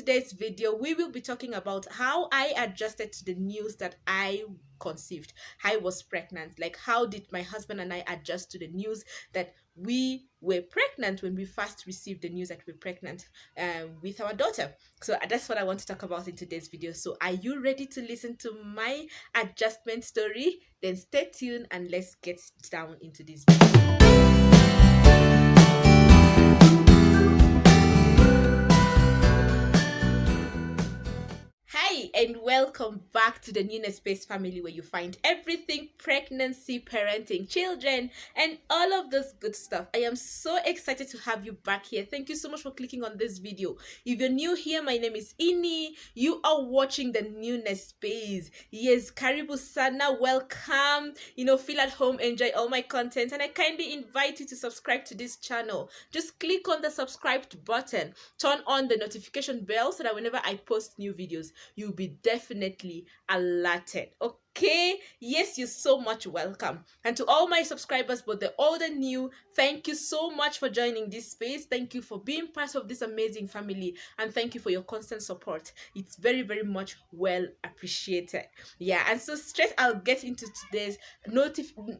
today's video, we will be talking about how I adjusted to the news that I conceived. I was pregnant. Like, how did my husband and I adjust to the news that we were pregnant when we first received the news that we were pregnant with our daughter? So that's what I want to talk about in today's video. So, are you ready to listen to my adjustment story? Then stay tuned and let's get down into this video. Hi, and welcome back to the Newness Space family, where you find everything pregnancy, parenting, children, and all of this good stuff. I am so excited to have you back here. Thank you so much for clicking on this video. If you're new here, my name is Ini. You are watching the Newness Space. Yes, Karibu Sana, welcome. Feel at home, enjoy all my content, and I kindly invite you to subscribe to this channel. Just click on the subscribed button, turn on the notification bell so that whenever I post new videos, you'll be definitely alerted. Okay, yes, you're so much welcome. And to all my subscribers, both the old and new, thank you so much for joining this space. Thank you for being part of this amazing family, and thank you for your constant support. It's very, very much well appreciated. Yeah, and so straight I'll get into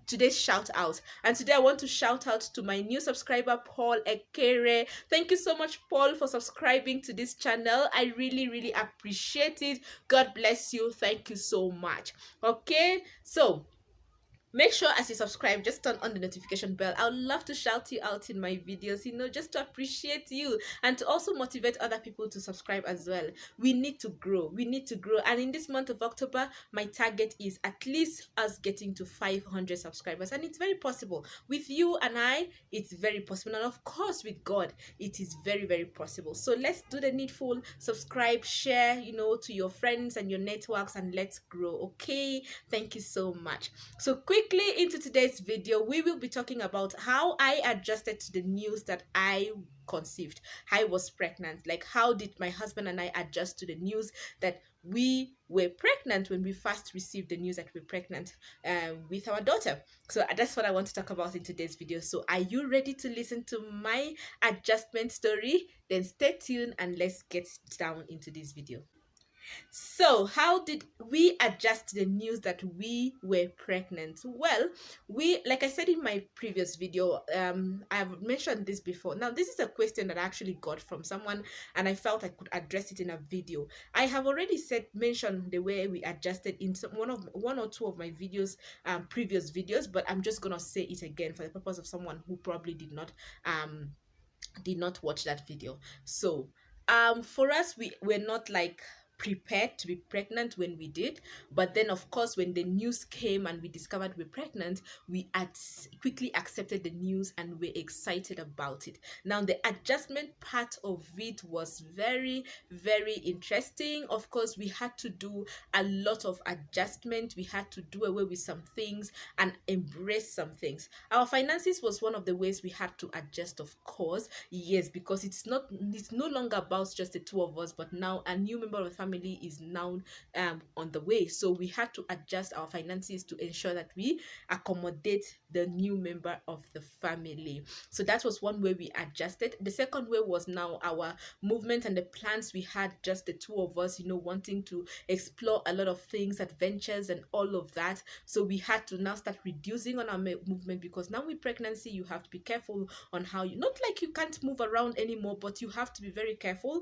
today's shout out. And today I want to shout out to my new subscriber, Paul Ekere. Thank you so much, Paul, for subscribing to this channel. I really, really appreciate it. God bless you. Thank you so much. Okay, so make sure as you subscribe, just turn on the notification bell. I would love to shout you out in my videos, just to appreciate you and to also motivate other people to subscribe as well. We need to grow. We need to grow. And in this month of October, my target is at least us getting to 500 subscribers. And it's very possible. With you and I, it's very possible. And of course, with God, it is very, very possible. So let's do the needful. Subscribe, share, to your friends and your networks, and let's grow. Okay? Thank you so much. So quickly into today's video, we will be talking about how I adjusted to the news that I conceived. I was pregnant. Like, how did my husband and I adjust to the news that we were pregnant when we first received the news that we were pregnant with our daughter? So that's what I want to talk about in today's video. So are you ready to listen to my adjustment story? Then stay tuned and let's get down into this video. So, how did we adjust to the news that we were pregnant? Well, like I said in my previous video, I've mentioned this before. Now, this is a question that I actually got from someone, and I felt I could address it in a video. I have already mentioned the way we adjusted in one or two of my videos, previous videos, but I'm just gonna say it again for the purpose of someone who probably did not watch that video. So for us, we're not like prepared to be pregnant when we did, but then of course when the news came and we discovered we're pregnant, we quickly accepted the news and we're excited about it. Now the adjustment part of it was very, very interesting. Of course, we had to do a lot of adjustment. We had to do away with some things and embrace some things. Our finances was one of the ways we had to adjust, of course. Yes, because it's no longer about just the two of us, but now a new member of the family is now on the way. So we had to adjust our finances to ensure that we accommodate the new member of the family. So that was one way we adjusted. The second way was now our movement and the plans we had, just the two of us, wanting to explore a lot of things, adventures and all of that. So we had to now start reducing on our movement, because now with pregnancy you have to be careful on how not like you can't move around anymore, but you have to be very careful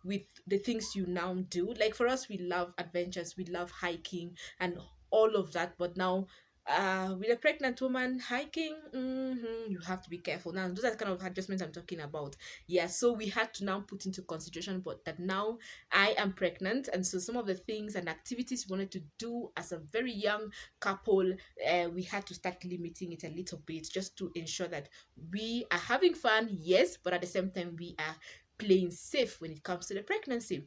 with the things you now do. Like for us, we love adventures, we love hiking and all of that, but now with a pregnant woman, hiking, you have to be careful. Now those are the kind of adjustments I'm talking about. Yeah, so we had to now put into consideration but that now I am pregnant, and so some of the things and activities we wanted to do as a very young couple, we had to start limiting it a little bit, just to ensure that we are having fun, yes, but at the same time we are playing safe when it comes to the pregnancy.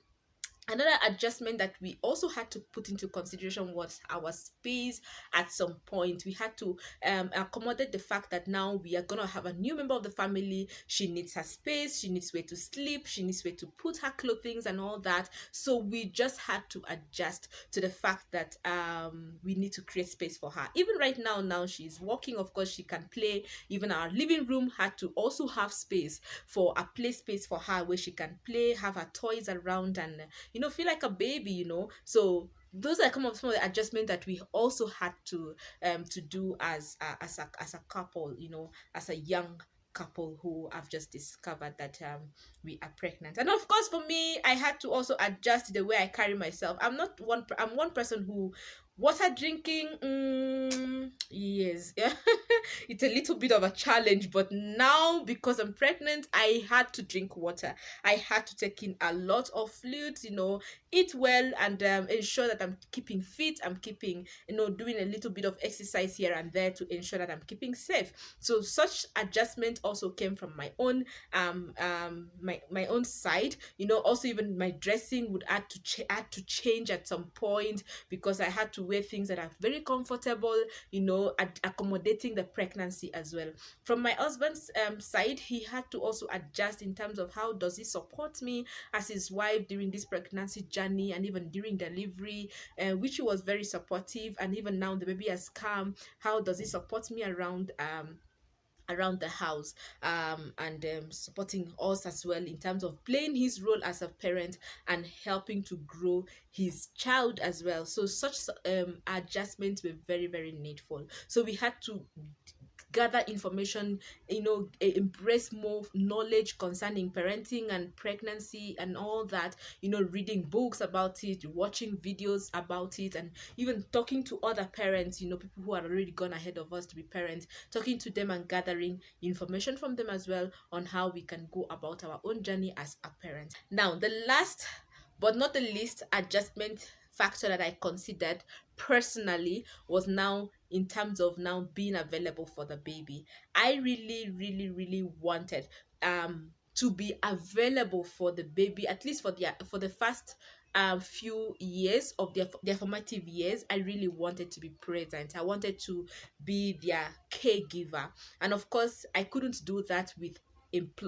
Another adjustment that we also had to put into consideration was our space. At some point we had to accommodate the fact that now we are going to have a new member of the family. She needs her space, she needs where to sleep, she needs where to put her clothing and all that. So we just had to adjust to the fact that we need to create space for her. Even right now she's walking, of course she can play. Even our living room had to also have space, for a play space for her where she can play, have her toys around, and feel like a baby. So those are some of the adjustments that we also had to do as a couple, as a young couple who have just discovered that we are pregnant. And of course, for me, I had to also adjust the way I carry myself. I'm one person who water drinking, yes. It's a little bit of a challenge, but now because I'm pregnant, I had to drink water. I had to take in a lot of fluids, eat well, and ensure that I'm keeping fit. I'm keeping, doing a little bit of exercise here and there to ensure that I'm keeping safe. So such adjustment also came from my own my own side. Also even my dressing would had to change at some point, because I had to wear things that are very comfortable, accommodating the pregnancy as well. From my husband's side, he had to also adjust in terms of how does he support me as his wife during this pregnancy journey, and even during delivery, which he was very supportive. And even now the baby has come, how does he support me around the house, and supporting us as well in terms of playing his role as a parent and helping to grow his child as well. So such adjustments were very, very needful. So we had to gather information, embrace more knowledge concerning parenting and pregnancy and all that, reading books about it, watching videos about it, and even talking to other parents, people who are already gone ahead of us to be parents, talking to them and gathering information from them as well on how we can go about our own journey as a parent. Now, the last but not the least adjustment factor that I considered personally was now in terms of now being available for the baby. I really, really, really wanted to be available for the baby, at least for the first few years of their formative years. I really wanted to be present. I wanted to be their caregiver, and of course I couldn't do that with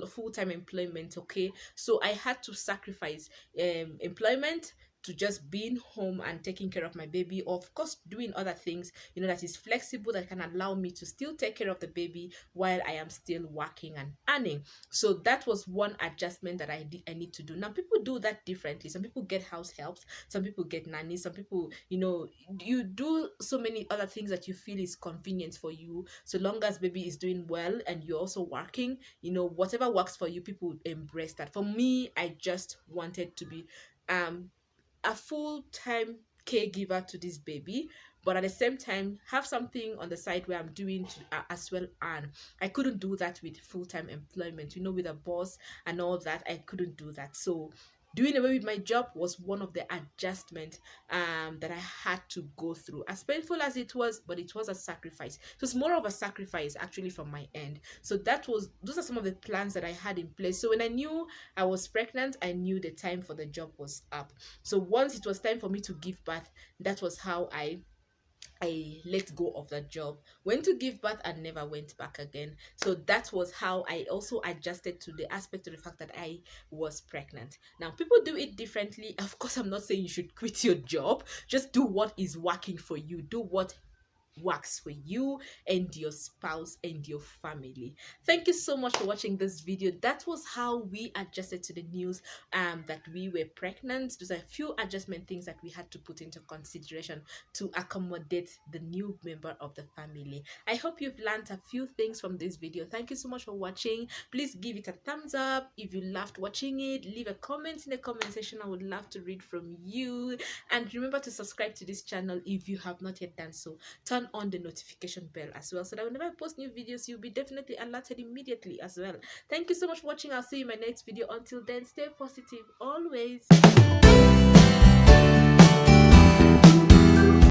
full-time employment. Okay, so I had to sacrifice employment to just being home and taking care of my baby, or of course doing other things, that is flexible, that can allow me to still take care of the baby while I am still working and earning. So that was one adjustment that I need to do. Now people do that differently. Some people get house helps, some people get nannies, some people, you do so many other things that you feel is convenient for you, so long as baby is doing well and you're also working. Whatever works for you, people would embrace that. For me, I just wanted to be a full-time caregiver to this baby, but at the same time have something on the side where I'm doing to as well. And I couldn't do that with full-time employment, with a boss and all that. I couldn't do that. So doing away with my job was one of the adjustments that I had to go through, as painful as it was, but it was a sacrifice. So it's more of a sacrifice actually from my end. So those are some of the plans that I had in place. So when I knew I was pregnant, I knew the time for the job was up. So once it was time for me to give birth, that was how I let go of that job, went to give birth, and never went back again. So that was how I also adjusted to the aspect of the fact that I was pregnant. Now people do it differently. Of course, I'm not saying you should quit your job. Just do what is working for you. Do what works for you and your spouse and your family. Thank you so much for watching this video. That was how we adjusted to the news that we were pregnant. Those are a few adjustment things that we had to put into consideration to accommodate the new member of the family. I hope you've learned a few things from this video. Thank you so much for watching. Please give it a thumbs up if you loved watching it. Leave a comment in the comment section. I would love to read from you. And remember to subscribe to this channel if you have not yet done so. Turn on the notification bell as well, so that whenever I post new videos, you'll be definitely alerted immediately as well. Thank you so much for watching. I'll see you in my next video. Until then, stay positive always.